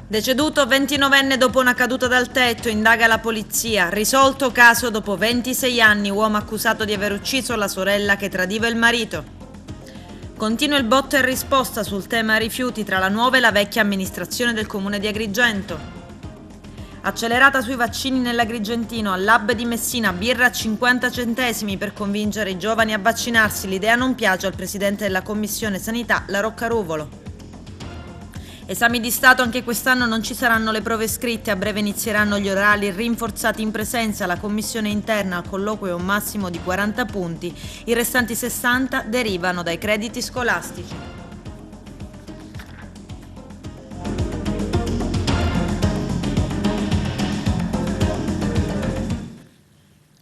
Deceduto 29enne dopo una caduta dal tetto, indaga la polizia. Risolto caso dopo 26 anni, uomo accusato di aver ucciso la sorella che tradiva il marito. Continua il botta e risposta sul tema rifiuti tra la nuova e la vecchia amministrazione del comune di Agrigento. Accelerata sui vaccini nell'Agrigentino, al lab di Messina, birra a 50 centesimi per convincere i giovani a vaccinarsi. L'idea non piace al presidente della commissione sanità, La Roccaruvolo. Esami di Stato, anche quest'anno non ci saranno le prove scritte, a breve inizieranno gli orali rinforzati in presenza. La commissione interna al colloquio è un massimo di 40 punti, i restanti 60 derivano dai crediti scolastici.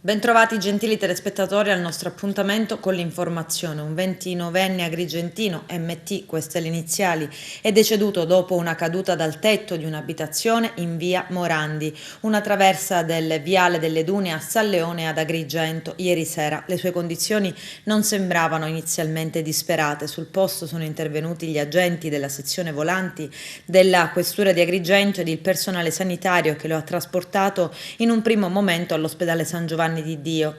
Bentrovati gentili telespettatori al nostro appuntamento con l'informazione. Un 29enne agrigentino, MT, queste le iniziali, è deceduto dopo una caduta dal tetto di un'abitazione in via Morandi, una traversa del viale delle Dune a San Leone ad Agrigento, ieri sera. Le sue condizioni non sembravano inizialmente disperate. Sul posto sono intervenuti gli agenti della sezione volanti della Questura di Agrigento ed il personale sanitario che lo ha trasportato in un primo momento all'ospedale San Giovanni di Dio.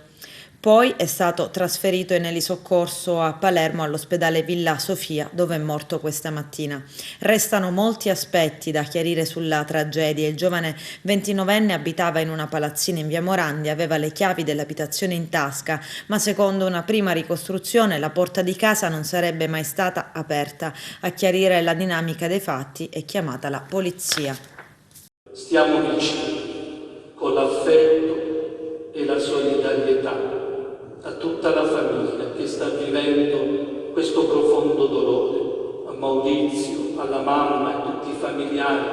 Poi è stato trasferito in elisoccorso a Palermo all'ospedale Villa Sofia, dove è morto questa mattina. Restano molti aspetti da chiarire sulla tragedia. Il giovane 29enne abitava in una palazzina in via Morandi, aveva le chiavi dell'abitazione in tasca, ma secondo una prima ricostruzione la porta di casa non sarebbe mai stata aperta. A chiarire la dinamica dei fatti è chiamata la polizia. Stiamo vicini con l'affetto e la solidarietà a tutta la famiglia che sta vivendo questo profondo dolore, a Maurizio, alla mamma e a tutti i familiari,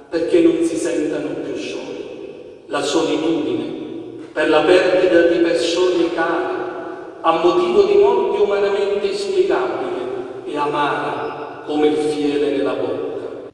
perché non si sentano più soli. La solitudine per la perdita di persone care, a motivo di morte umanamente inspiegabile e amara come il fiele nella bocca.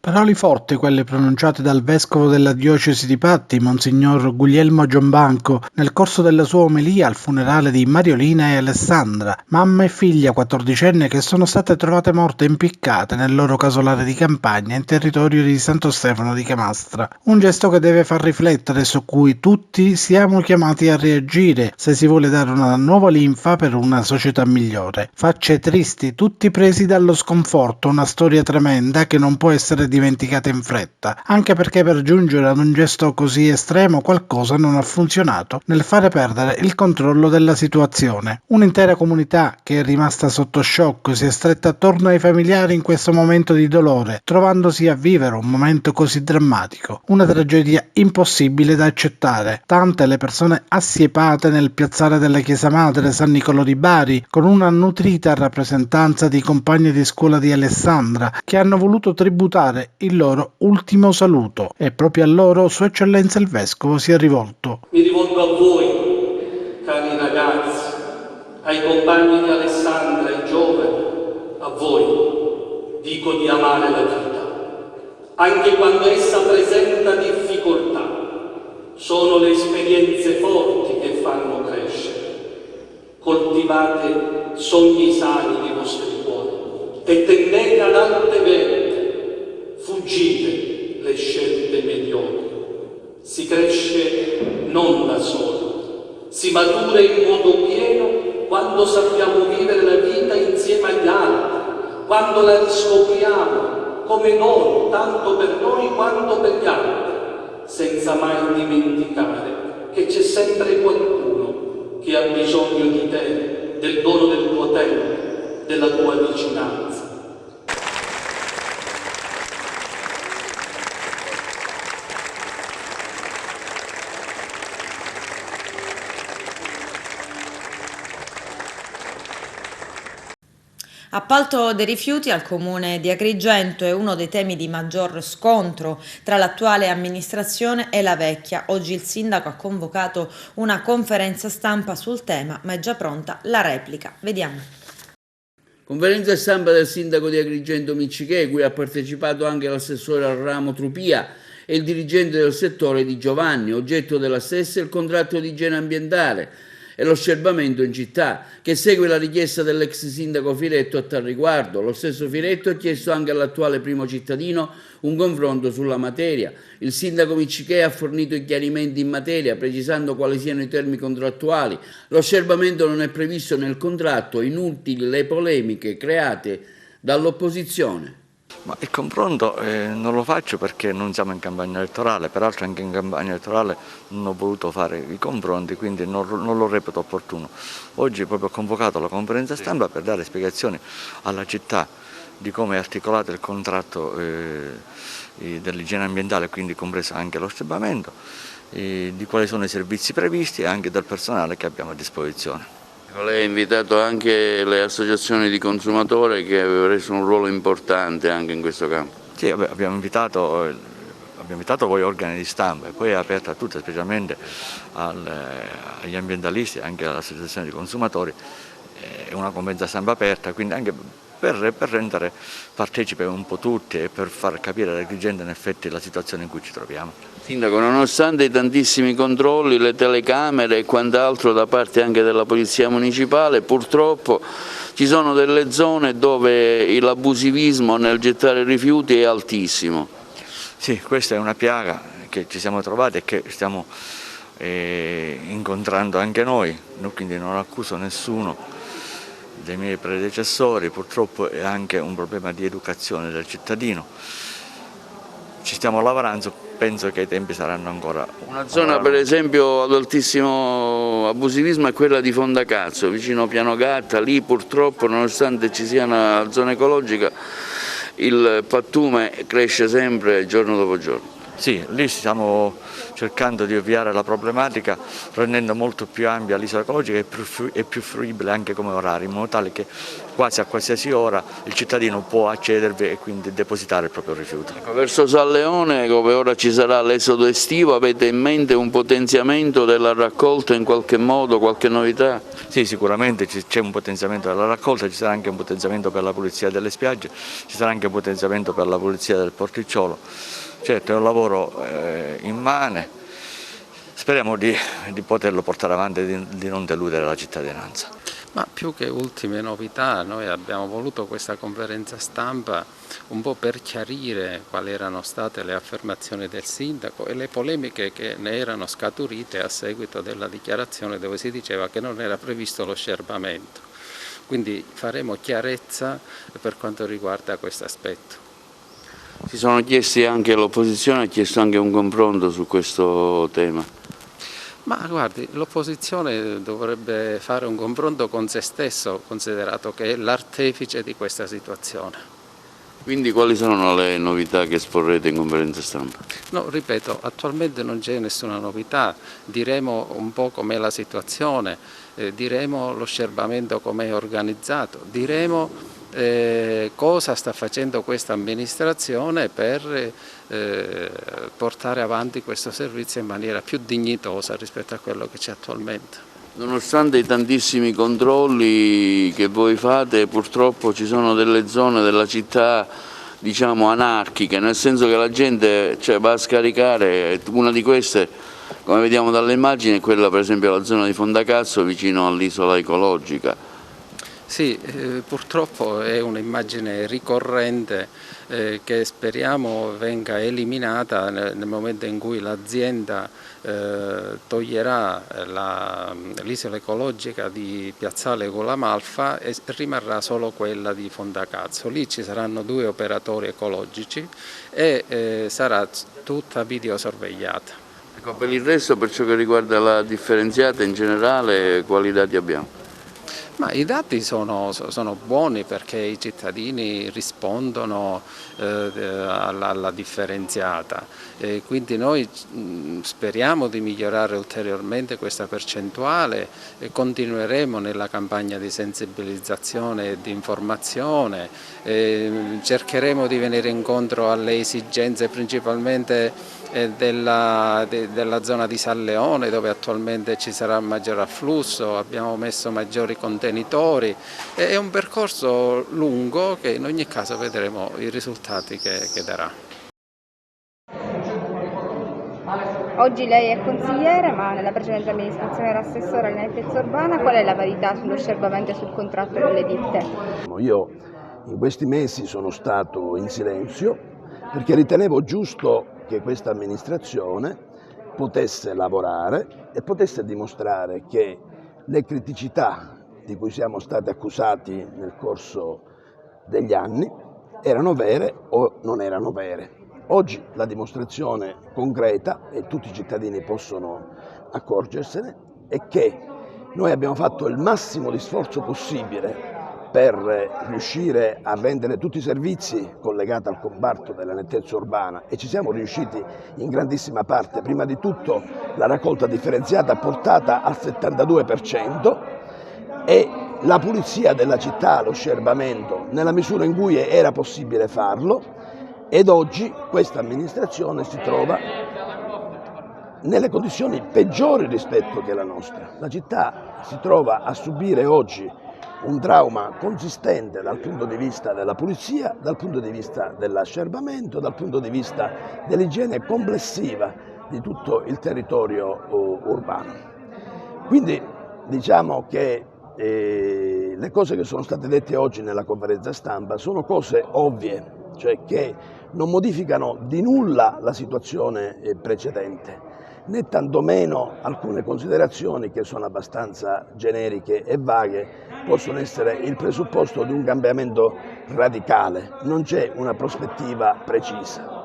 Parole forti quelle pronunciate dal vescovo della diocesi di Patti, Monsignor Guglielmo Giombanco, nel corso della sua omelia al funerale di Mariolina e Alessandra, mamma e figlia 14enne che sono state trovate morte impiccate nel loro casolare di campagna in territorio di Santo Stefano di Camastra. Un gesto che deve far riflettere, su cui tutti siamo chiamati a reagire se si vuole dare una nuova linfa per una società migliore. Facce tristi, tutti presi dallo sconforto, una storia tremenda che non può essere dimenticata in fretta, anche perché per giungere ad un gesto così estremo qualcosa non ha funzionato nel fare perdere il controllo della situazione. Un'intera comunità che è rimasta sotto shock si è stretta attorno ai familiari in questo momento di dolore, trovandosi a vivere un momento così drammatico, una tragedia impossibile da accettare. Tante le persone assiepate nel piazzale della Chiesa Madre San Nicolò di Bari, con una nutrita rappresentanza di compagni di scuola di Alessandra che hanno voluto tributare il loro ultimo saluto, e proprio a loro Sua Eccellenza il Vescovo si è rivolto. Mi rivolgo a voi, cari ragazzi, ai compagni di Alessandra, ai giovani, a voi dico di amare la vita, anche quando essa presenta difficoltà. Sono le esperienze forti che fanno crescere. Coltivate sogni sani nei vostri cuori e tendete ad alte vette. Fuggite le scelte mediocri. Si cresce non da soli, si matura in modo pieno quando sappiamo vivere la vita insieme agli altri, quando la riscopriamo come noi, tanto per noi quanto per gli altri, senza mai dimenticare che c'è sempre qualcuno che ha bisogno di te, del dono del tuo tempo, della tua vicinanza. Appalto dei rifiuti al comune di Agrigento è uno dei temi di maggior scontro tra l'attuale amministrazione e la vecchia. Oggi il sindaco ha convocato una conferenza stampa sul tema, ma è già pronta la replica. Vediamo. Conferenza stampa del sindaco di Agrigento Miccichè, cui ha partecipato anche l'assessore al ramo Trupia e il dirigente del settore Di Giovanni. Oggetto della stessa è il contratto di igiene ambientale. e lo scerbamento in città, che segue la richiesta dell'ex sindaco Firetto a tal riguardo. Lo stesso Firetto ha chiesto anche all'attuale primo cittadino un confronto sulla materia. Il sindaco Miccichè ha fornito i chiarimenti in materia, precisando quali siano i termini contrattuali. Lo scerbamento non è previsto nel contratto, inutili le polemiche create dall'opposizione. Ma il confronto non lo faccio perché non siamo in campagna elettorale, peraltro anche in campagna elettorale non ho voluto fare i confronti, quindi non lo reputo opportuno. Oggi proprio ho convocato la conferenza stampa per dare spiegazioni alla città di come è articolato il contratto dell'igiene ambientale, quindi compreso anche lo scerbamento, di quali sono i servizi previsti e anche del personale che abbiamo a disposizione. Lei ha invitato anche le associazioni di consumatori che avevano reso un ruolo importante anche in questo campo. Sì, abbiamo invitato voi organi di stampa e poi è aperta a tutti, specialmente agli ambientalisti e anche alle associazioni di consumatori, è una conferenza stampa aperta, quindi anche per rendere partecipi un po' tutti e per far capire alla gente in effetti la situazione in cui ci troviamo. Sindaco, nonostante i tantissimi controlli, le telecamere e quant'altro da parte anche della Polizia Municipale, purtroppo ci sono delle zone dove l'abusivismo nel gettare rifiuti è altissimo. Sì, questa è una piaga che ci siamo trovati e che stiamo incontrando anche noi, quindi non accuso nessuno dei miei predecessori, purtroppo è anche un problema di educazione del cittadino. Ci stiamo lavorando, penso che i tempi saranno ancora. Una zona per esempio ad altissimo abusivismo è quella di Fondacazzo, vicino Piano Gatta. Lì purtroppo, nonostante ci sia una zona ecologica, il pattume cresce sempre giorno dopo giorno. Sì, lì stiamo cercando di ovviare la problematica rendendo molto più ampia l'isola ecologica e più fruibile anche come orario, in modo tale che quasi a qualsiasi ora il cittadino può accedervi e quindi depositare il proprio rifiuto. Verso San Leone, dove ora ci sarà l'esodo estivo, avete in mente un potenziamento della raccolta in qualche modo, qualche novità? Sì, sicuramente c'è un potenziamento della raccolta, ci sarà anche un potenziamento per la pulizia delle spiagge, ci sarà anche un potenziamento per la pulizia del porticciolo. Certo, è un lavoro immane, speriamo di poterlo portare avanti e di non deludere la cittadinanza. Ma più che ultime novità, noi abbiamo voluto questa conferenza stampa un po' per chiarire quali erano state le affermazioni del sindaco e le polemiche che ne erano scaturite a seguito della dichiarazione dove si diceva che non era previsto lo scerbamento. Quindi faremo chiarezza per quanto riguarda questo aspetto. Si sono chiesti anche, l'opposizione ha chiesto anche un confronto su questo tema. Ma guardi, l'opposizione dovrebbe fare un confronto con se stesso, considerato che è l'artefice di questa situazione. Quindi quali sono le novità che esporrete in conferenza stampa? No, ripeto, attualmente non c'è nessuna novità, diremo un po' com'è la situazione, diremo lo scerbamento com'è organizzato, diremo cosa sta facendo questa amministrazione per portare avanti questo servizio in maniera più dignitosa rispetto a quello che c'è attualmente. Nonostante i tantissimi controlli che voi fate, purtroppo ci sono delle zone della città, diciamo, anarchiche, nel senso che la gente va a scaricare. Una di queste, come vediamo dalle immagini, è quella per esempio della zona di Fondacazzo vicino all'isola ecologica. Sì, purtroppo è un'immagine ricorrente che speriamo venga eliminata nel momento in cui l'azienda toglierà l'isola ecologica di Piazzale Golamalfa e rimarrà solo quella di Fondacazzo. Lì ci saranno 2 operatori ecologici e sarà tutta videosorvegliata. Ecco, per il resto, per ciò che riguarda la differenziata in generale, quali dati abbiamo? Ma i dati sono buoni perché i cittadini rispondono alla differenziata, quindi noi speriamo di migliorare ulteriormente questa percentuale e continueremo nella campagna di sensibilizzazione e di informazione, cercheremo di venire incontro alle esigenze principalmente della zona di San Leone, dove attualmente ci sarà maggior afflusso, abbiamo messo maggiori contenitori, è un percorso lungo che in ogni caso vedremo i risultati che darà. Oggi lei è consigliere, ma nella precedente amministrazione era assessore alla nettezza urbana. Qual è la verità sullo scerbamento e sul contratto con le ditte? Io in questi mesi sono stato in silenzio perché ritenevo giusto che questa amministrazione potesse lavorare e potesse dimostrare che le criticità di cui siamo stati accusati nel corso degli anni erano vere o non erano vere. Oggi la dimostrazione concreta, e tutti i cittadini possono accorgersene, è che noi abbiamo fatto il massimo di sforzo possibile per riuscire a rendere tutti i servizi collegati al comparto della nettezza urbana, e ci siamo riusciti in grandissima parte. Prima di tutto la raccolta differenziata portata al 72% e la pulizia della città, lo scerbamento, nella misura in cui era possibile farlo, ed oggi questa amministrazione si trova nelle condizioni peggiori rispetto che la nostra. La città si trova a subire oggi un trauma consistente dal punto di vista della pulizia, dal punto di vista dell'ascerbamento, dal punto di vista dell'igiene complessiva di tutto il territorio urbano. Quindi diciamo che le cose che sono state dette oggi nella conferenza stampa sono cose ovvie, cioè che non modificano di nulla la situazione precedente, né tantomeno alcune considerazioni che sono abbastanza generiche e vaghe possono essere il presupposto di un cambiamento radicale. Non c'è una prospettiva precisa.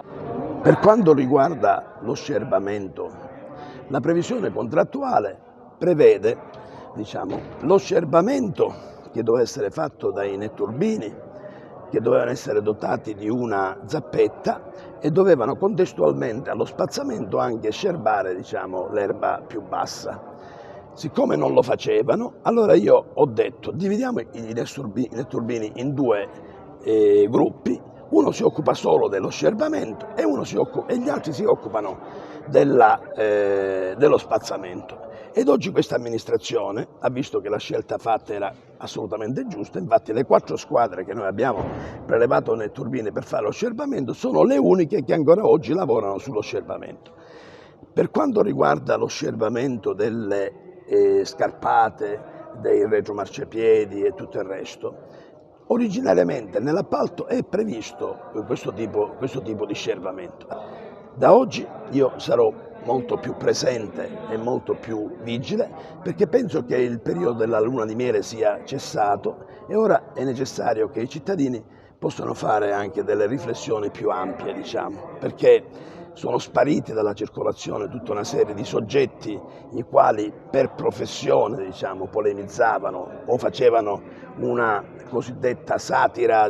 Per quanto riguarda lo scerbamento, la previsione contrattuale prevede, lo scerbamento che doveva essere fatto dai netturbini, che dovevano essere dotati di una zappetta e dovevano contestualmente allo spazzamento anche scerbare l'erba più bassa. Siccome non lo facevano, allora io ho detto dividiamo i netturbini in due gruppi, uno si occupa solo dello scerbamento e gli altri si occupano dello spazzamento. Ed oggi questa amministrazione ha visto che la scelta fatta era assolutamente giusta, infatti le 4 squadre che noi abbiamo prelevato netturbine per fare lo scerbamento sono le uniche che ancora oggi lavorano sullo scerbamento. Per quanto riguarda lo scerbamento delle scarpate, dei retromarciapiedi e tutto il resto, originariamente nell'appalto è previsto questo tipo di scerbamento. Da oggi io sarò molto più presente e molto più vigile, perché penso che il periodo della luna di miele sia cessato e ora è necessario che i cittadini possano fare anche delle riflessioni più ampie, perché sono spariti dalla circolazione tutta una serie di soggetti i quali per professione polemizzavano o facevano una cosiddetta satira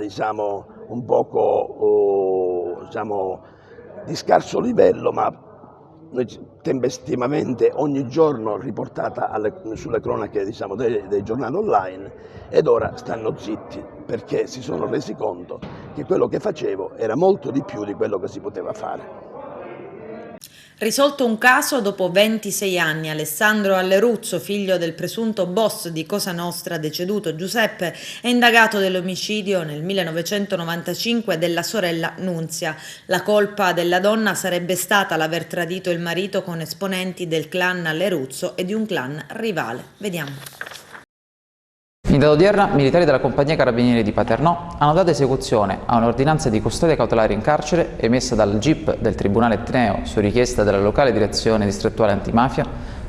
un poco di scarso livello, ma tempestivamente ogni giorno riportata sulle cronache dei giornali online, ed ora stanno zitti perché si sono resi conto che quello che facevo era molto di più di quello che si poteva fare. Risolto un caso dopo 26 anni, Alessandro Alleruzzo, figlio del presunto boss di Cosa Nostra deceduto Giuseppe, è indagato dell'omicidio nel 1995 della sorella Nunzia. La colpa della donna sarebbe stata l'aver tradito il marito con esponenti del clan Alleruzzo e di un clan rivale. Vediamo. In data odierna, militari della compagnia carabinieri di Paternò hanno dato esecuzione a un'ordinanza di custodia cautelare in carcere emessa dal GIP del Tribunale Etneo su richiesta della locale direzione distrettuale antimafia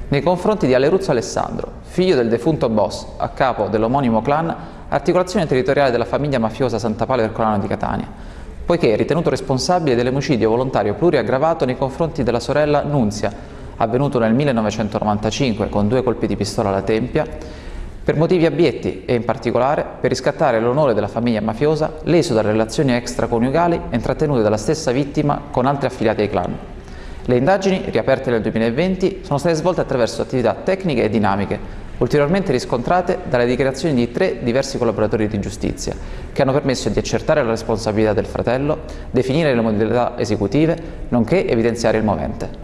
nei confronti di Alleruzzo Alessandro, figlio del defunto boss, a capo dell'omonimo clan Articolazione Territoriale della Famiglia Mafiosa Sant'Apale Ercolano di Catania, poiché è ritenuto responsabile dell'omicidio volontario pluriaggravato nei confronti della sorella Nunzia, avvenuto nel 1995 con 2 colpi di pistola alla tempia, per motivi abietti e in particolare per riscattare l'onore della famiglia mafiosa leso dalle relazioni extraconiugali e intrattenute dalla stessa vittima con altri affiliati ai clan. Le indagini, riaperte nel 2020, sono state svolte attraverso attività tecniche e dinamiche, ulteriormente riscontrate dalle dichiarazioni di 3 diversi collaboratori di giustizia, che hanno permesso di accertare la responsabilità del fratello, definire le modalità esecutive, nonché evidenziare il movente.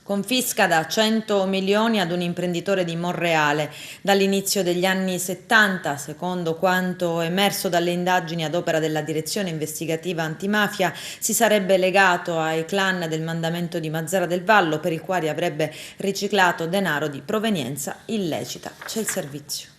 Confisca da 100 milioni ad un imprenditore di Monreale. Dall'inizio degli anni 70, secondo quanto emerso dalle indagini ad opera della Direzione Investigativa Antimafia, si sarebbe legato ai clan del Mandamento di Mazara del Vallo, per i quali avrebbe riciclato denaro di provenienza illecita. C'è il servizio.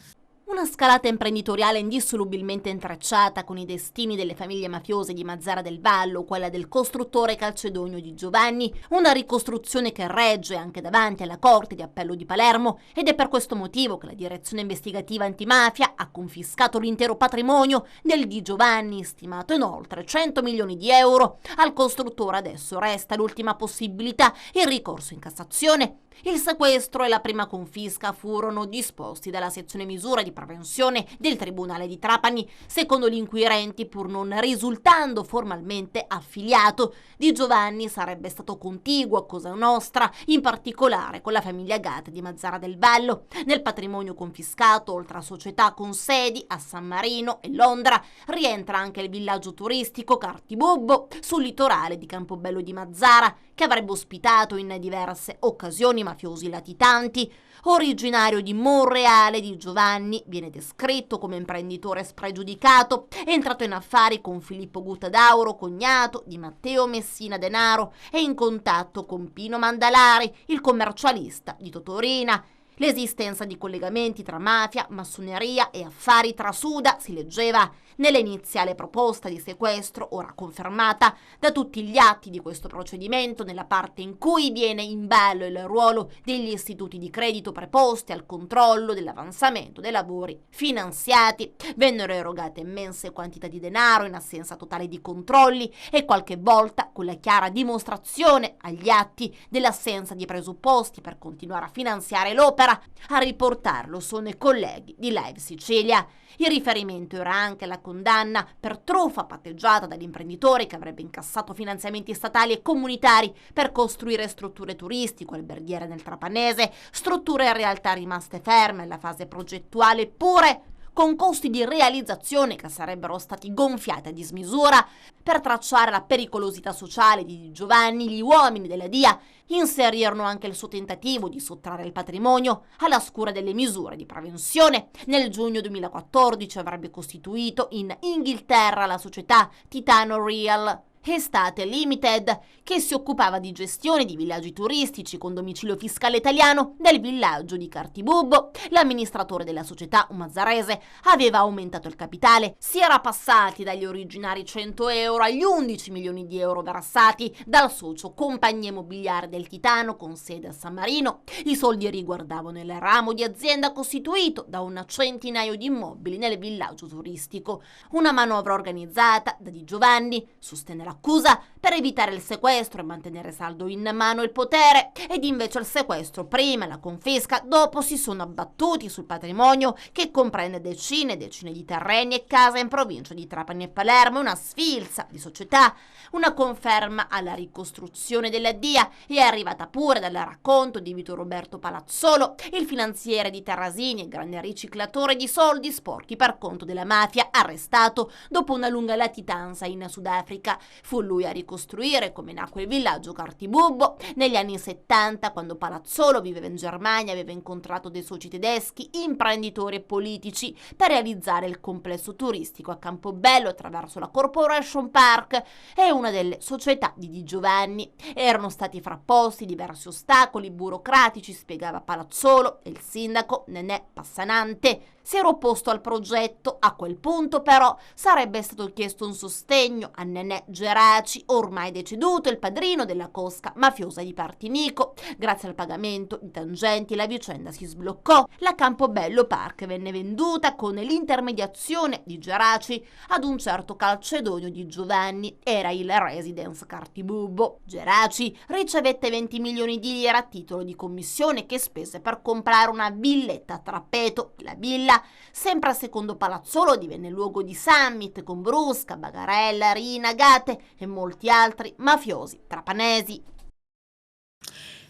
Una scalata imprenditoriale indissolubilmente intrecciata con i destini delle famiglie mafiose di Mazara del Vallo, quella del costruttore calcedonio Di Giovanni, una ricostruzione che regge anche davanti alla Corte di Appello di Palermo, ed è per questo motivo che la Direzione Investigativa Antimafia ha confiscato l'intero patrimonio del Di Giovanni, stimato in oltre 100 milioni di euro. Al costruttore adesso resta l'ultima possibilità, il ricorso in Cassazione. Il sequestro e la prima confisca furono disposti dalla sezione misura di prevenzione del Tribunale di Trapani. Secondo gli inquirenti, pur non risultando formalmente affiliato, Di Giovanni sarebbe stato contiguo a Cosa Nostra, in particolare con la famiglia Gatti di Mazara del Vallo. Nel patrimonio confiscato, oltre a società con sedi a San Marino e Londra, rientra anche il villaggio turistico Cartibubbo sul litorale di Campobello di Mazara, che avrebbe ospitato in diverse occasioni mafiosi latitanti. Originario di Monreale, Di Giovanni viene descritto come imprenditore spregiudicato, entrato in affari con Filippo Gutadauro, cognato di Matteo Messina Denaro, e in contatto con Pino Mandalari, il commercialista di Totorina. L'esistenza di collegamenti tra mafia, massoneria e affari trasuda si leggeva nell'iniziale proposta di sequestro, ora confermata da tutti gli atti di questo procedimento, nella parte in cui viene in ballo il ruolo degli istituti di credito preposti al controllo dell'avanzamento dei lavori finanziati. Vennero erogate immense quantità di denaro in assenza totale di controlli e qualche volta con la chiara dimostrazione agli atti dell'assenza di presupposti per continuare a finanziare l'opera. A riportarlo sono i colleghi di Live Sicilia. Il riferimento era anche alla condanna per truffa patteggiata dall'imprenditore che avrebbe incassato finanziamenti statali e comunitari per costruire strutture turistico-alberghiere nel Trapanese, strutture in realtà rimaste ferme alla fase progettuale, eppure con costi di realizzazione che sarebbero stati gonfiati a dismisura. Per tracciare la pericolosità sociale di Giovanni, gli uomini della DIA inserirono anche il suo tentativo di sottrarre il patrimonio alla scura delle misure di prevenzione. Nel giugno 2014 avrebbe costituito in Inghilterra la società Titano Real Estate Limited, che si occupava di gestione di villaggi turistici con domicilio fiscale italiano del villaggio di Cartibubbo. L'amministratore della società, un mazzarese, aveva aumentato il capitale. Si era passati dagli originari 100 euro agli 11 milioni di euro versati dal socio Compagnia Immobiliare del Titano con sede a San Marino. I soldi riguardavano il ramo di azienda costituito da un centinaio di immobili nel villaggio turistico. Una manovra organizzata da Di Giovanni, sostenne l'accusa, per evitare il sequestro e mantenere saldo in mano il potere, ed invece il sequestro prima e la confisca dopo si sono abbattuti sul patrimonio, che comprende decine e decine di terreni e case in provincia di Trapani e Palermo. Una sfilza di società. Una conferma alla ricostruzione della DIA è arrivata pure dal racconto di Vito Roberto Palazzolo, il finanziere di Terrasini e grande riciclatore di soldi sporchi per conto della mafia, arrestato dopo una lunga latitanza in Sudafrica. Fu lui a ricostruire come nacque il villaggio Cartibubbo. Negli anni 70, quando Palazzolo viveva in Germania, aveva incontrato dei soci tedeschi, imprenditori e politici, per realizzare il complesso turistico a Campobello attraverso la Corporation Park e una delle società di Di Giovanni. Erano stati frapposti diversi ostacoli burocratici, spiegava Palazzolo, e il sindaco Nenè Passanante si era opposto al progetto. A quel punto però sarebbe stato chiesto un sostegno a Nenè Geraci, ormai deceduto, il padrino della cosca mafiosa di Partinico. Grazie al pagamento di tangenti la vicenda si sbloccò. La Campobello Park venne venduta con l'intermediazione di Geraci ad un certo Calcedonio Di Giovanni. Era il Residence Cartibubbo. Geraci ricevette 20 milioni di lire a titolo di commissione che spese per comprare una villetta a Trappeto. La villa, sempre secondo Palazzolo, divenne luogo di summit con Brusca, Bagarella, Rina, Gate e molti altri mafiosi trapanesi.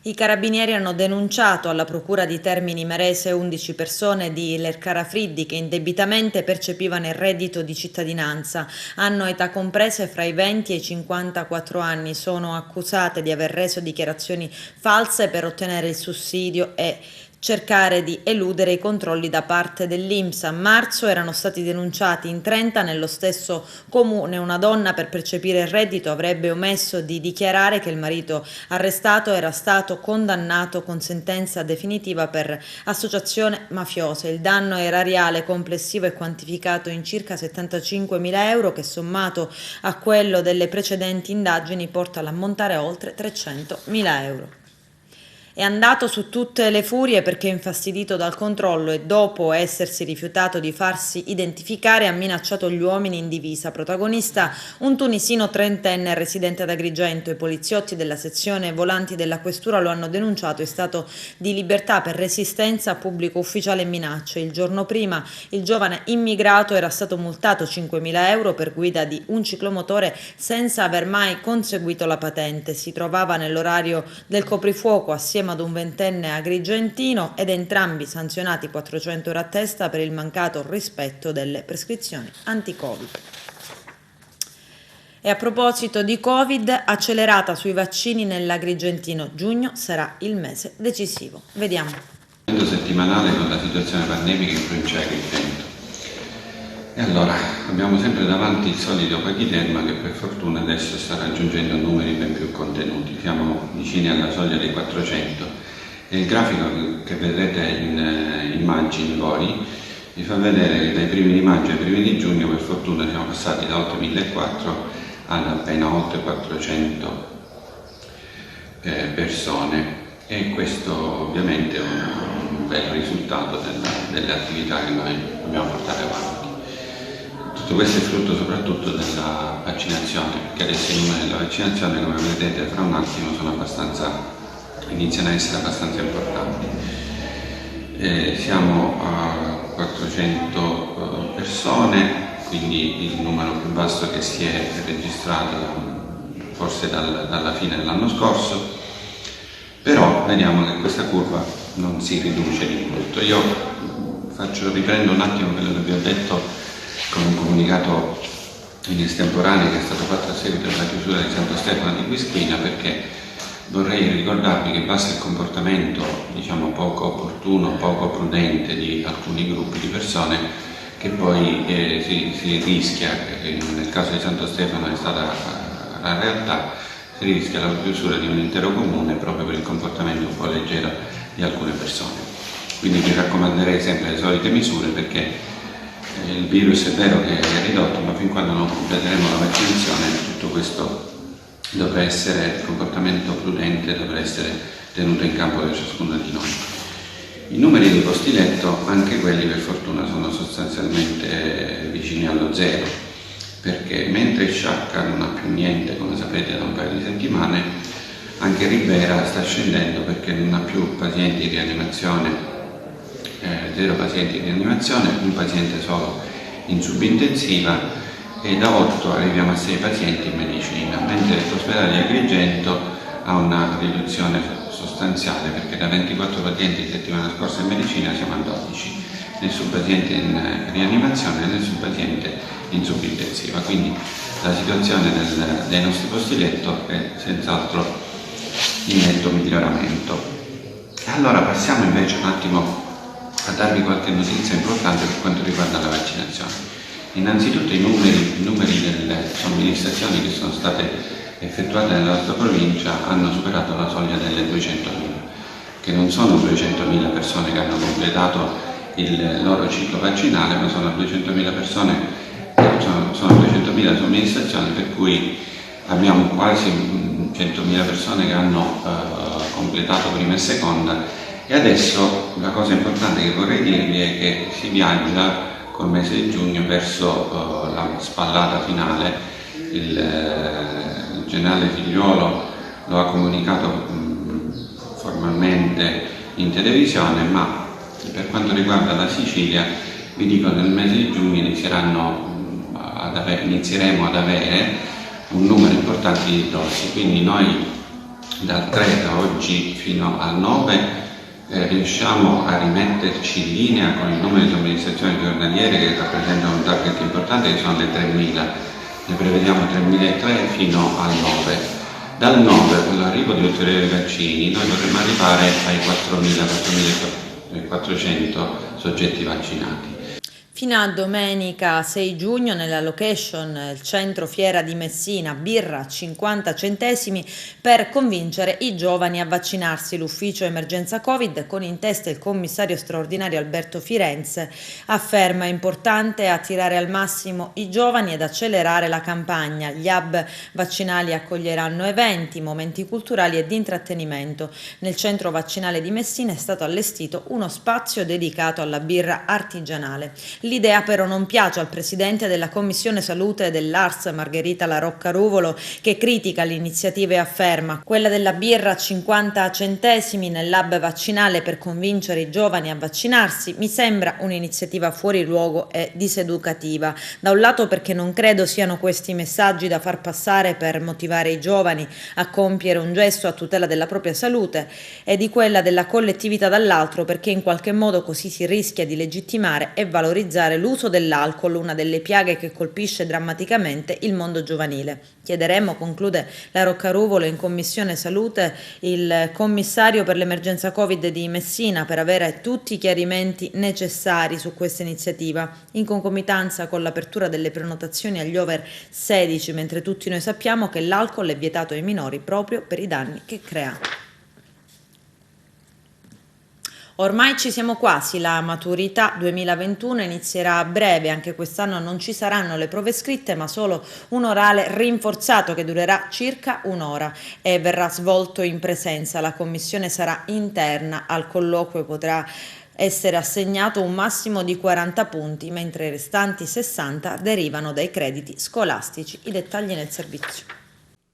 I carabinieri hanno denunciato alla Procura di Termini Imerese 11 persone di Lercara Friddi che indebitamente percepivano il reddito di cittadinanza. Hanno età comprese fra i 20 e i 54 anni. Sono accusate di aver reso dichiarazioni false per ottenere il sussidio e cercare di eludere i controlli da parte dell'INPS. A marzo erano stati denunciati in 30 nello stesso comune. Una donna, per percepire il reddito, avrebbe omesso di dichiarare che il marito arrestato era stato condannato con sentenza definitiva per associazione mafiosa. Il danno erariale complessivo è quantificato in circa 75.000 euro, che sommato a quello delle precedenti indagini porta all'ammontare a oltre 300.000 euro. È andato su tutte le furie perché infastidito dal controllo e dopo essersi rifiutato di farsi identificare ha minacciato gli uomini in divisa. Protagonista un tunisino trentenne residente ad Agrigento. I poliziotti della sezione volanti della questura lo hanno denunciato in stato di libertà per resistenza a pubblico ufficiale e minacce. Il giorno prima il giovane immigrato era stato multato 5.000 euro per guida di un ciclomotore senza aver mai conseguito la patente. Si trovava nell'orario del coprifuoco assieme ad un ventenne agrigentino ed entrambi sanzionati 400 euro a testa per il mancato rispetto delle prescrizioni anti-Covid. E a proposito di Covid, accelerata sui vaccini nell'Agrigentino, giugno sarà il mese decisivo. Vediamo. Settimanale con la situazione pandemica in provincia di Agrigento. E allora abbiamo sempre davanti il solito Pachiderma che per fortuna adesso sta raggiungendo numeri ben più contenuti, siamo vicini alla soglia dei 400 e il grafico che vedrete in immagini voi vi fa vedere che dai primi di maggio ai primi di giugno per fortuna siamo passati da oltre 1.400 ad appena oltre 400 persone e questo ovviamente è un bel risultato delle attività che noi dobbiamo portare avanti. Tutto questo è frutto soprattutto della vaccinazione, perché adesso i numeri della vaccinazione, come vedete fra un attimo, iniziano a essere abbastanza importanti. Siamo a 400 persone, quindi il numero più basso che si è registrato forse dalla fine dell'anno scorso, però vediamo che questa curva non si riduce di molto. Io riprendo un attimo quello che vi ho detto con un comunicato in estemporanea che è stato fatto a seguito della chiusura di Santo Stefano di Quisquina, perché vorrei ricordarvi che basta il comportamento poco opportuno, poco prudente di alcuni gruppi di persone che poi si rischia, nel caso di Santo Stefano è stata la realtà, si rischia la chiusura di un intero comune proprio per il comportamento un po' leggero di alcune persone. Quindi vi raccomanderei sempre le solite misure, perché il virus è vero che è ridotto, ma fin quando non completeremo la vaccinazione tutto questo dovrà essere, il comportamento prudente dovrà essere tenuto in campo da ciascuno di noi. I numeri dei posti letto, anche quelli per fortuna, sono sostanzialmente vicini allo zero, perché mentre Sciacca non ha più niente, come sapete da un paio di settimane, anche Ribera sta scendendo perché non ha più pazienti di rianimazione, 0 pazienti di rianimazione, un paziente solo in subintensiva e da 8 arriviamo a 6 pazienti in medicina, mentre l'ospedale di Agrigento ha una riduzione sostanziale perché da 24 pazienti la settimana scorsa in medicina siamo a 12, nessun paziente in rianimazione e nessun paziente in subintensiva, quindi la situazione dei nostri posti letto è senz'altro in netto miglioramento. Allora passiamo invece un attimo a darvi qualche notizia importante per quanto riguarda la vaccinazione. Innanzitutto i numeri delle somministrazioni che sono state effettuate nella nostra provincia hanno superato la soglia delle 200.000, che non sono 200.000 persone che hanno completato il loro ciclo vaccinale, ma sono 200.000 persone, sono 200.000 somministrazioni, per cui abbiamo quasi 100.000 persone che hanno completato prima e seconda. E adesso la cosa importante che vorrei dirvi è che si viaggia col mese di giugno verso la spallata finale. Il generale Figliuolo lo ha comunicato formalmente in televisione, ma per quanto riguarda la Sicilia vi dico che nel mese di giugno inizieremo ad avere un numero importante di dosi, quindi noi dal 3 da oggi fino al 9 riusciamo a rimetterci in linea con il numero di somministrazioni giornaliere che rappresentano un target importante, che sono le 3.000. Ne prevediamo 3.003 fino al 9. Dal 9, con l'arrivo di ulteriori vaccini, noi dovremmo arrivare ai 4.400 soggetti vaccinati. Fino a domenica 6 giugno nella location il centro fiera di Messina, birra 50 centesimi per convincere i giovani a vaccinarsi. L'ufficio emergenza Covid, con in testa il commissario straordinario Alberto Firenze, afferma: è importante attirare al massimo i giovani ed accelerare la campagna. Gli hub vaccinali accoglieranno eventi, momenti culturali e di intrattenimento. Nel centro vaccinale di Messina è stato allestito uno spazio dedicato alla birra artigianale. L'idea però non piace al presidente della Commissione Salute dell'ARS, Margherita La Rocca Ruvolo, che critica l'iniziativa e afferma: quella della birra a 50 centesimi nell'hub vaccinale per convincere i giovani a vaccinarsi mi sembra un'iniziativa fuori luogo e diseducativa. Da un lato perché non credo siano questi messaggi da far passare per motivare i giovani a compiere un gesto a tutela della propria salute e di quella della collettività, dall'altro perché in qualche modo così si rischia di legittimare e valorizzare l'uso dell'alcol, una delle piaghe che colpisce drammaticamente il mondo giovanile. Chiederemo, conclude La Rocca Ruvolo, in Commissione Salute il commissario per l'emergenza Covid di Messina per avere tutti i chiarimenti necessari su questa iniziativa, in concomitanza con l'apertura delle prenotazioni agli over 16, mentre tutti noi sappiamo che l'alcol è vietato ai minori proprio per i danni che crea. Ormai ci siamo quasi, la maturità 2021 inizierà a breve, anche quest'anno non ci saranno le prove scritte ma solo un orale rinforzato che durerà circa un'ora e verrà svolto in presenza. La commissione sarà interna, al colloquio potrà essere assegnato un massimo di 40 punti, mentre i restanti 60 derivano dai crediti scolastici. I dettagli nel servizio.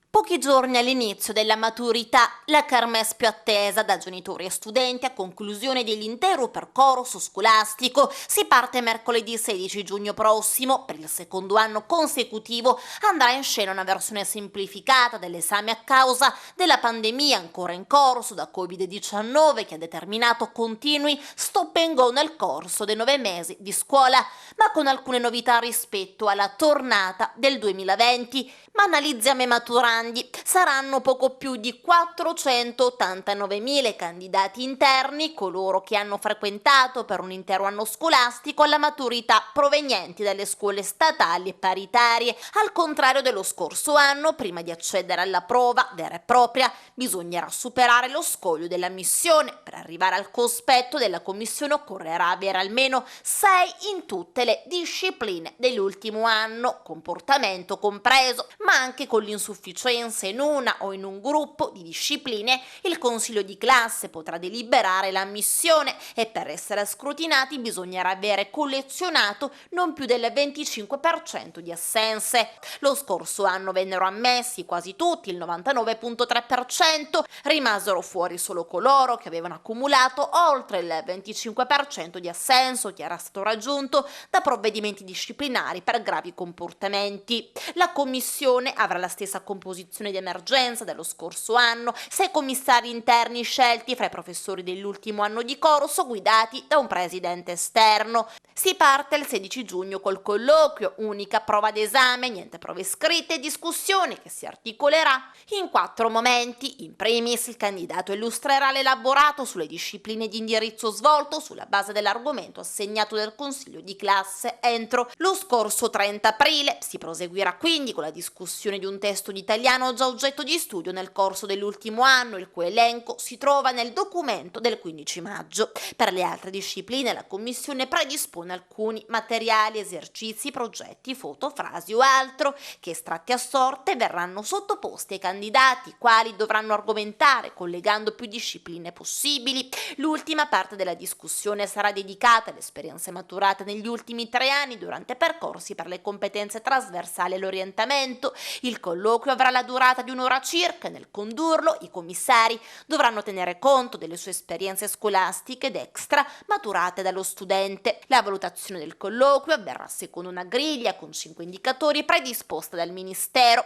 Pochi giorni all'inizio della maturità, la kermesse più attesa da genitori e studenti a conclusione dell'intero percorso scolastico. Si parte mercoledì 16 giugno prossimo. Per il secondo anno consecutivo andrà in scena una versione semplificata dell'esame a causa della pandemia ancora in corso da Covid-19, che ha determinato continui stop and go nel corso dei 9 mesi di scuola, ma con alcune novità rispetto alla tornata del 2020. Ma analizziamo i maturandi. Saranno poco più di 489.000 candidati interni, coloro che hanno frequentato per un intero anno scolastico la maturità, provenienti dalle scuole statali e paritarie. Al contrario dello scorso anno, prima di accedere alla prova vera e propria bisognerà superare lo scoglio dell'ammissione. Per arrivare al cospetto della commissione occorrerà avere almeno 6 in tutte le discipline dell'ultimo anno, comportamento compreso, ma anche con l'insufficienza in una o in un gruppo di discipline. Il consiglio di classe potrà deliberare l'ammissione e per essere scrutinati bisognerà avere collezionato non più del 25% di assenze. Lo scorso anno vennero ammessi quasi tutti, il 99.3%, rimasero fuori solo coloro che avevano accumulato oltre il 25% di assenso che era stato raggiunto da provvedimenti disciplinari per gravi comportamenti. La commissione avrà la stessa composizione di emergenza dello scorso anno, 6 commissari interni scelti fra i professori dell'ultimo anno di corso, guidati da un presidente esterno. Si parte il 16 giugno col colloquio, unica prova d'esame, niente prove scritte e discussione che si articolerà in 4 momenti. In primis, il candidato illustrerà l'elaborato sulle discipline di indirizzo svolto sulla base dell'argomento assegnato dal consiglio di classe entro lo scorso 30 aprile. Si proseguirà quindi con la discussione di un testo di italiano già oggetto di studio nel corso dell'ultimo anno, il cui elenco si trova nel documento del 15 maggio. Per le altre discipline la commissione predispone alcuni materiali, esercizi, progetti, foto, frasi o altro che, estratti a sorte, verranno sottoposti ai candidati, i quali dovranno argomentare collegando più discipline possibili. L'ultima parte della discussione sarà dedicata alle esperienze maturate negli ultimi 3 anni durante percorsi per le competenze trasversali e l'orientamento. Il colloquio avrà la durata di un'ora circa e nel condurlo i commissari dovranno tenere conto delle sue esperienze scolastiche ed extra maturate dallo studente. La valutazione del colloquio avverrà secondo una griglia con 5 indicatori predisposta dal Ministero.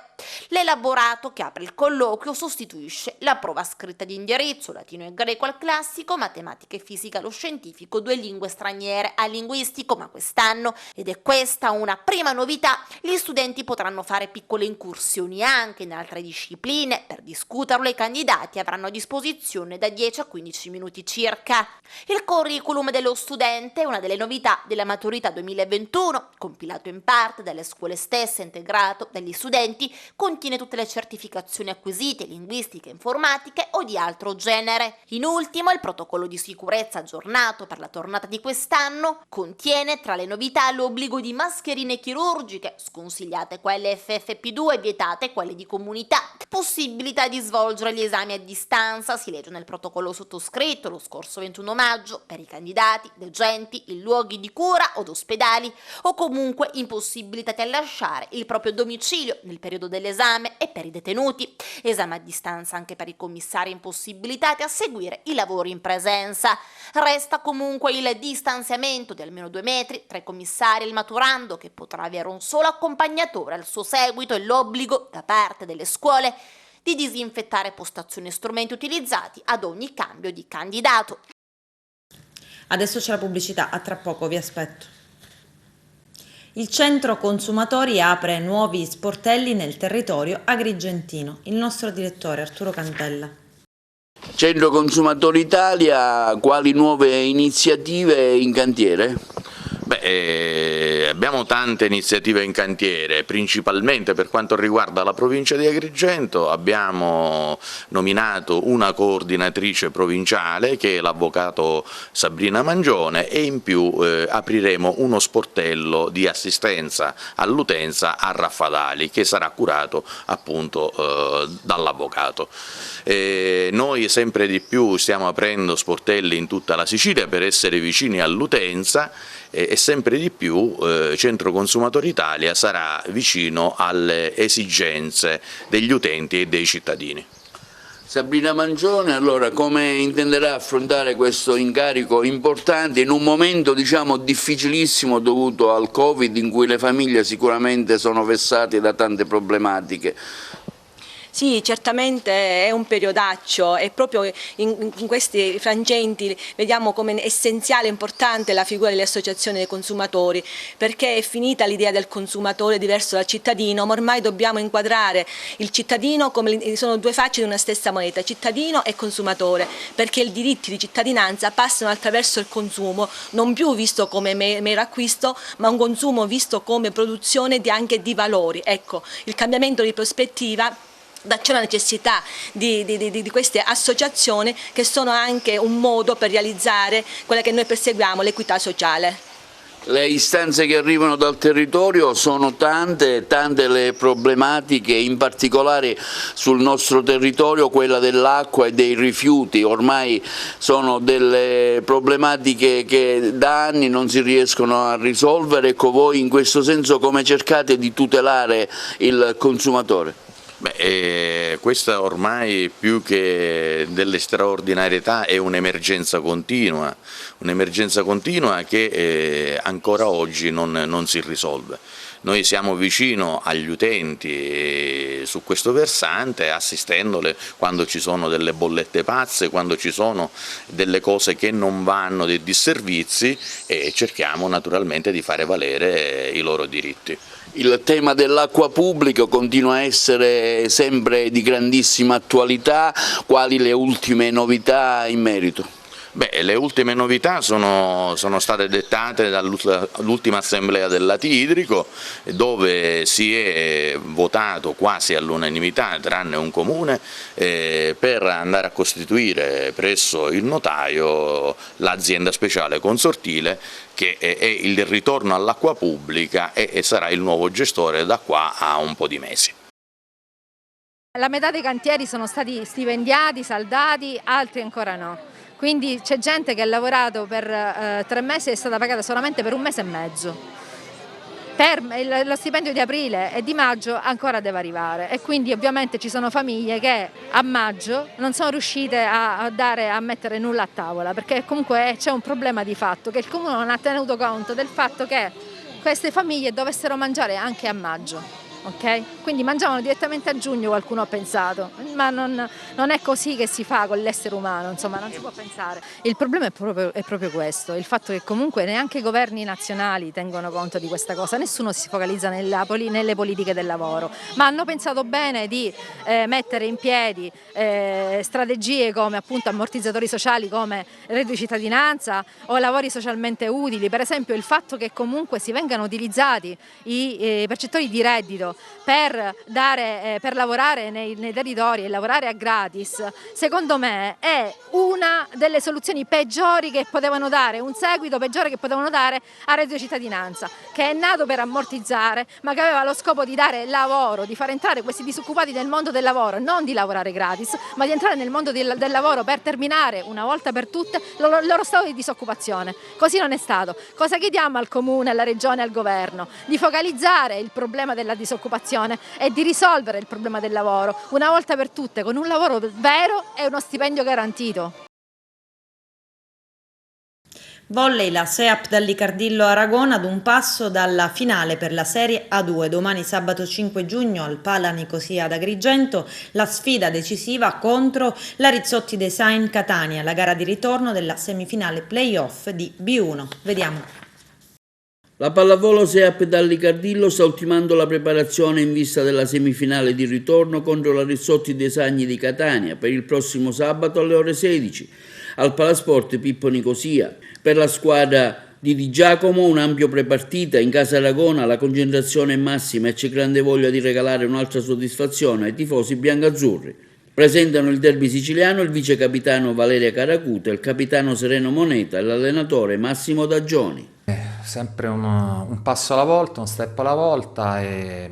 L'elaborato che apre il colloquio sostituisce la prova scritta di indirizzo, latino e greco al classico, matematica e fisica allo scientifico, 2 lingue straniere al linguistico, ma quest'anno, ed è questa una prima novità, gli studenti potranno fare piccole incursioni anche in altre discipline. Per discuterlo i candidati avranno a disposizione da 10 a 15 minuti circa. Il curriculum dello studente è una delle novità della maturità 2021, compilato in parte dalle scuole stesse e integrato dagli studenti, contiene tutte le certificazioni acquisite, linguistiche, informatiche o di altro genere. In ultimo, il protocollo di sicurezza aggiornato per la tornata di quest'anno contiene tra le novità l'obbligo di mascherine chirurgiche, sconsigliate quelle FFP2 e vietate quelle di comunità, possibilità di svolgere gli esami a distanza, si legge nel protocollo sottoscritto lo scorso 21 maggio, per i candidati, degenti in luoghi di cura o ospedali o comunque impossibilitati a lasciare il proprio domicilio nel periodo dell'esame, e per i detenuti. Esame a distanza anche per i commissari impossibilitati a seguire i lavori in presenza. Resta comunque il distanziamento di almeno 2 metri tra i commissari e il maturando, che potrà avere un solo accompagnatore al suo seguito, e l'obbligo da parte delle scuole di disinfettare postazioni e strumenti utilizzati ad ogni cambio di candidato. Adesso c'è la pubblicità, a tra poco, vi aspetto. Il centro consumatori apre nuovi sportelli nel territorio agrigentino. Il nostro direttore Arturo Cantella. Centro Consumatori Italia, quali nuove iniziative in cantiere? Abbiamo tante iniziative in cantiere, principalmente per quanto riguarda la provincia di Agrigento. Abbiamo nominato una coordinatrice provinciale, che è l'avvocato Sabrina Mangione, e in più apriremo uno sportello di assistenza all'utenza a Raffadali, che sarà curato appunto dall'avvocato. Noi sempre di più stiamo aprendo sportelli in tutta la Sicilia per essere vicini all'utenza, e sempre di più Centro Consumatori Italia sarà vicino alle esigenze degli utenti e dei cittadini. Sabrina Mangione, allora, come intenderà affrontare questo incarico importante in un momento, diciamo, difficilissimo dovuto al Covid, in cui le famiglie sicuramente sono vessate da tante problematiche? Sì, certamente è un periodaccio, e proprio in questi frangenti vediamo come essenziale e importante la figura delle associazioni dei consumatori, perché è finita l'idea del consumatore diverso dal cittadino, ma ormai dobbiamo inquadrare il cittadino come sono 2 facce di una stessa moneta, cittadino e consumatore, perché i diritti di cittadinanza passano attraverso il consumo, non più visto come mero acquisto, ma un consumo visto come produzione anche di valori. Ecco, il cambiamento di prospettiva c'è la necessità di queste associazioni, che sono anche un modo per realizzare quella che noi perseguiamo, l'equità sociale. Le istanze che arrivano dal territorio sono tante le problematiche, in particolare sul nostro territorio quella dell'acqua e dei rifiuti. Ormai sono delle problematiche che da anni non si riescono a risolvere. Ecco, voi in questo senso come cercate di tutelare il consumatore? Questa ormai, più che delle straordinarietà, è un'emergenza continua che ancora oggi non si risolve. Noi siamo vicino agli utenti su questo versante, assistendole quando ci sono delle bollette pazze, quando ci sono delle cose che non vanno, dei disservizi, e cerchiamo naturalmente di fare valere i loro diritti. Il tema dell'acqua pubblica continua a essere sempre di grandissima attualità. Quali le ultime novità in merito? Le ultime novità sono state dettate dall'ultima assemblea del Lati Idrico, dove si è votato quasi all'unanimità, tranne un comune, per andare a costituire presso il notaio l'azienda speciale consortile, che è il ritorno all'acqua pubblica, e sarà il nuovo gestore da qua a un po' di mesi. La metà dei cantieri sono stati stipendiati, saldati, altri ancora no. Quindi c'è gente che ha lavorato per 3 mesi e è stata pagata solamente per 1 mese e mezzo. lo stipendio di aprile e di maggio ancora deve arrivare, e quindi ovviamente ci sono famiglie che a maggio non sono riuscite a mettere nulla a tavola, perché comunque c'è un problema di fatto, che il Comune non ha tenuto conto del fatto che queste famiglie dovessero mangiare anche a maggio. Ok? Quindi mangiavano direttamente a giugno, qualcuno ha pensato, ma non è così che si fa con l'essere umano, insomma non si può pensare. Il problema è proprio questo, il fatto che comunque neanche i governi nazionali tengono conto di questa cosa, nessuno si focalizza nelle politiche del lavoro, ma hanno pensato bene di mettere in piedi strategie come appunto ammortizzatori sociali come reddito di cittadinanza o lavori socialmente utili, per esempio il fatto che comunque si vengano utilizzati i percettori di reddito per lavorare nei territori e lavorare a gratis, secondo me è una delle soluzioni peggiori che potevano dare, un seguito peggiore che potevano dare a reddito di cittadinanza, che è nato per ammortizzare, ma che aveva lo scopo di dare lavoro, di far entrare questi disoccupati nel mondo del lavoro, non di lavorare gratis, ma di entrare nel mondo del lavoro per terminare una volta per tutte il loro stato di disoccupazione. Così non è stato. Cosa chiediamo al Comune, alla Regione e al Governo? Di focalizzare il problema della disoccupazione e di risolvere il problema del lavoro una volta per tutte con un lavoro vero e uno stipendio garantito. Volley, la SEAP dall'Icardillo Aragona ad un passo dalla finale per la Serie A2. Domani sabato 5 giugno al Pala Nicosia ad Agrigento la sfida decisiva contro la Rizzotti Design Catania, la gara di ritorno della semifinale playoff di B1. Vediamo. La pallavolo SEAP dall'Icardillo sta ultimando la preparazione in vista della semifinale di ritorno contro la Rizzotti Design di Catania per il prossimo sabato alle ore 16 al Palasport Pippo Nicosia. Per la squadra di Di Giacomo un'ampia prepartita in casa Aragona, la concentrazione è massima e c'è grande voglia di regalare un'altra soddisfazione ai tifosi biancazzurri. Presentano il derby siciliano il vice capitano Valeria Caracuta, il capitano Sereno Moneta e l'allenatore Massimo Dagioni. Sempre un passo alla volta, un step alla volta, e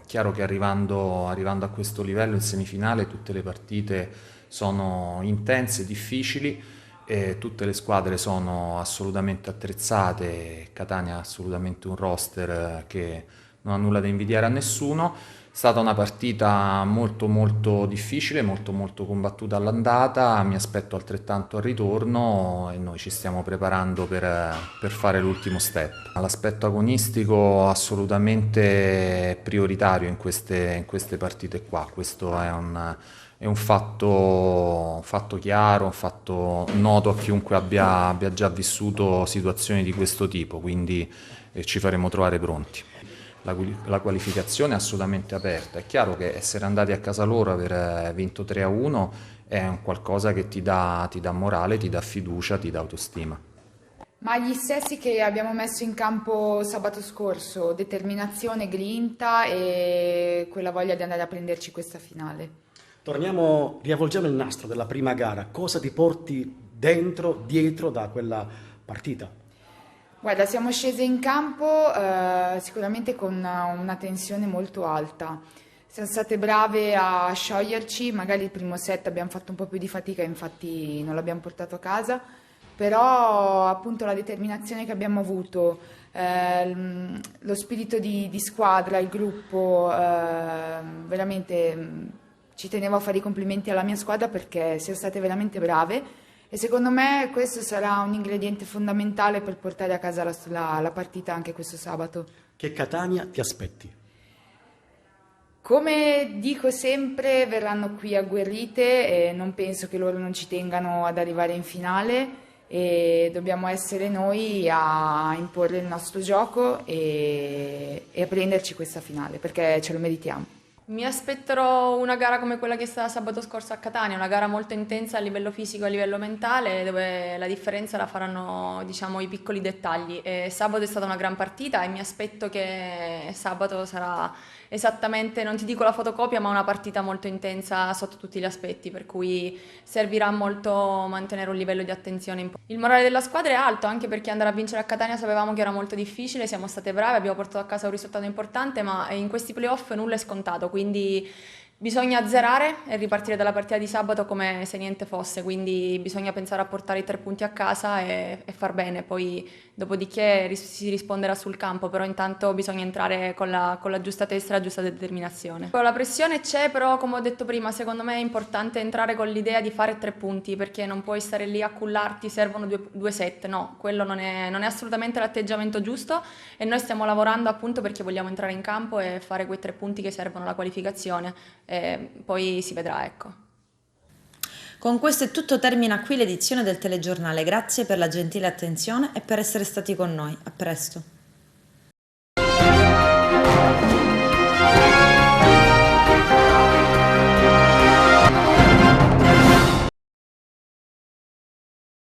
chiaro che arrivando a questo livello in semifinale tutte le partite sono intense, difficili, e tutte le squadre sono assolutamente attrezzate. Catania ha assolutamente un roster che non ha nulla da invidiare a nessuno. È stata una partita molto molto difficile, molto molto combattuta all'andata, mi aspetto altrettanto al ritorno e noi ci stiamo preparando per fare l'ultimo step. L'aspetto agonistico assolutamente prioritario in queste partite qua, questo è un fatto chiaro, un fatto noto a chiunque abbia già vissuto situazioni di questo tipo, quindi ci faremo trovare pronti. La qualificazione è assolutamente aperta. È chiaro che essere andati a casa loro, aver vinto 3-1 è un qualcosa che ti dà morale, ti dà fiducia, ti dà autostima. Ma gli stessi che abbiamo messo in campo sabato scorso, determinazione, grinta e quella voglia di andare a prenderci questa finale. Riavvolgiamo il nastro della prima gara. Cosa ti porti dietro da quella partita? Guarda, siamo scese in campo sicuramente con una tensione molto alta. Siamo state brave a scioglierci, magari il primo set abbiamo fatto un po' più di fatica, infatti non l'abbiamo portato a casa, però appunto la determinazione che abbiamo avuto, lo spirito di squadra, il gruppo, veramente ci tenevo a fare i complimenti alla mia squadra perché siamo state veramente brave. E secondo me questo sarà un ingrediente fondamentale per portare a casa la partita anche questo sabato. Che Catania ti aspetti? Come dico sempre, verranno qui agguerrite e non penso che loro non ci tengano ad arrivare in finale e dobbiamo essere noi a imporre il nostro gioco e a prenderci questa finale perché ce lo meritiamo. Mi aspetterò una gara come quella che è stata sabato scorso a Catania, una gara molto intensa a livello fisico e a livello mentale, dove la differenza la faranno, diciamo, i piccoli dettagli. E sabato è stata una gran partita e mi aspetto che sabato sarà esattamente, non ti dico la fotocopia, ma una partita molto intensa sotto tutti gli aspetti, per cui servirà molto mantenere un livello di attenzione. Il morale della squadra è alto, anche perché andare a vincere a Catania sapevamo che era molto difficile, siamo state brave, abbiamo portato a casa un risultato importante, ma in questi playoff nulla è scontato, quindi Bisogna azzerare e ripartire dalla partita di sabato come se niente fosse, quindi bisogna pensare a portare i 3 punti a casa e far bene, poi dopodiché si risponderà sul campo, però intanto bisogna entrare con la giusta testa e la giusta determinazione. La pressione c'è, però come ho detto prima, secondo me è importante entrare con l'idea di fare 3 punti, perché non puoi stare lì a cullarti, servono 2 set, no, quello non è assolutamente l'atteggiamento giusto e noi stiamo lavorando appunto perché vogliamo entrare in campo e fare quei 3 punti che servono alla qualificazione. Poi si vedrà, ecco. Con questo è tutto, termina qui l'edizione del telegiornale. Grazie per la gentile attenzione e per essere stati con noi. A presto.